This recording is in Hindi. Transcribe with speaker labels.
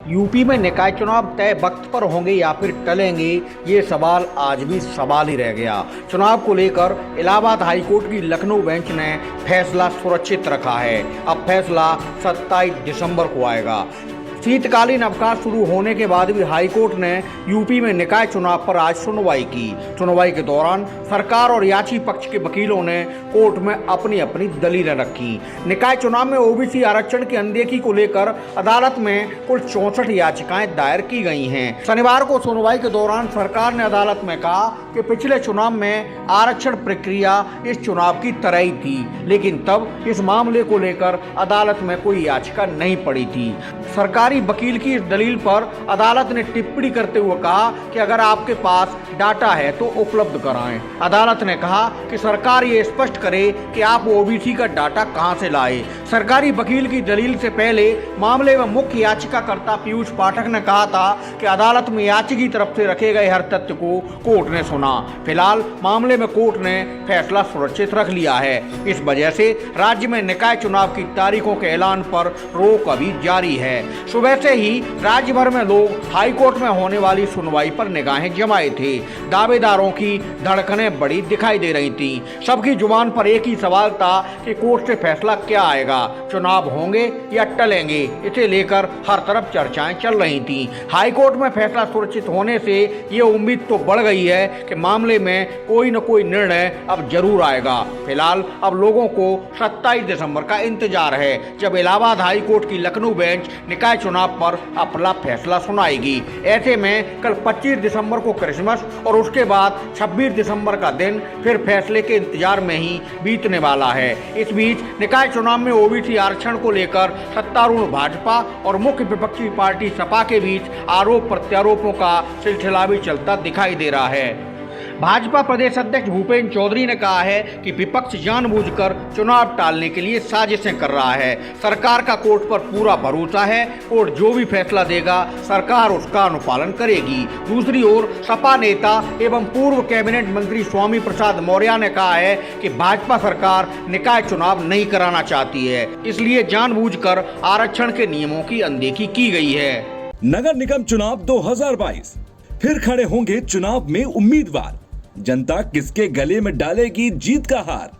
Speaker 1: यूपी में निकाय चुनाव तय वक्त पर होंगे या फिर टलेंगे, ये सवाल आज भी सवाल ही रह गया। चुनाव को लेकर इलाहाबाद हाईकोर्ट की लखनऊ बेंच ने फैसला सुरक्षित रखा है। अब फैसला 27 दिसंबर को आएगा। शीतकालीन अवकाश शुरू होने के बाद भी हाईकोर्ट ने यूपी में निकाय चुनाव पर आज सुनवाई की। सुनवाई के दौरान सरकार और याची पक्ष के वकीलों ने कोर्ट में अपनी अपनी दलीलें रखी। निकाय चुनाव में ओबीसी आरक्षण की अनदेखी को लेकर अदालत में कुल 64 याचिकाएं दायर की गई हैं। शनिवार को सुनवाई के दौरान सरकार ने अदालत में कहा कि पिछले चुनाव में आरक्षण प्रक्रिया इस चुनाव की तरह ही थी, लेकिन तब इस मामले को लेकर अदालत में कोई याचिका नहीं पड़ी थी। सरकारी वकील की इस दलील पर अदालत ने टिप्पणी करते हुए कहा कि अगर आपके पास डाटा है तो उपलब्ध कराएं। अदालत ने कहा कि सरकार ये स्पष्ट करे कि आप ओबीसी का डाटा कहां से लाए। सरकारी वकील की दलील से पहले मामले में मुख्य याचिकाकर्ता पीयूष पाठक ने कहा था कि अदालत में याची की तरफ से रखे गए हर तथ्य को कोर्ट ने सुना। फिलहाल मामले में कोर्ट ने फैसला सुरक्षित रख लिया है। इस वजह से राज्य में निकाय चुनाव की तारीखों के ऐलान पर रोक अभी जारी है। सुबह से ही राज्य भर में लोग हाईकोर्ट में होने वाली सुनवाई पर निगाहें जमाए थे। दावेदारों की धड़कनें बड़ी दिखाई दे रही थी। सबकी जुबान पर एक ही सवाल था कि कोर्ट से फैसला क्या आएगा, चुनाव होंगे या टलेंगे। इसे लेकर हर तरफ चर्चाएं चल रही थी। हाईकोर्ट में फैसला सुरक्षित होने से ये उम्मीद तो बढ़ गई है कि मामले में कोई न कोई निर्णय अब जरूर आएगा। फिलहाल अब लोगों को 27 दिसंबर का इंतजार है, जब इलाहाबाद हाईकोर्ट की लखनऊ बेंच निकाय चुनाव पर अपना फैसला सुनाएगी। ऐसे में कल 25 दिसंबर को क्रिसमस और उसके बाद 26 दिसंबर का दिन फिर फैसले के इंतजार में ही बीतने वाला है। इस बीच निकाय चुनाव में ओबीसी आरक्षण को लेकर सत्तारूढ़ भाजपा और मुख्य विपक्षी पार्टी सपा के बीच आरोप प्रत्यारोपों का सिलसिला भी चलता दिखाई दे रहा है। भाजपा प्रदेश अध्यक्ष भूपेंद्र चौधरी ने कहा है कि विपक्ष जानबूझकर चुनाव टालने के लिए साजिशें कर रहा है। सरकार का कोर्ट पर पूरा भरोसा है। कोर्ट जो भी फैसला देगा सरकार उसका अनुपालन करेगी। दूसरी ओर सपा नेता एवं पूर्व कैबिनेट मंत्री स्वामी प्रसाद मौर्य ने कहा है कि भाजपा सरकार निकाय चुनाव नहीं कराना चाहती है, इसलिए जानबूझकर आरक्षण के नियमों की अनदेखी की गई है।
Speaker 2: नगर निगम चुनाव 2022 फिर खड़े होंगे चुनाव में उम्मीदवार। जनता किसके गले में डालेगी जीत का हार।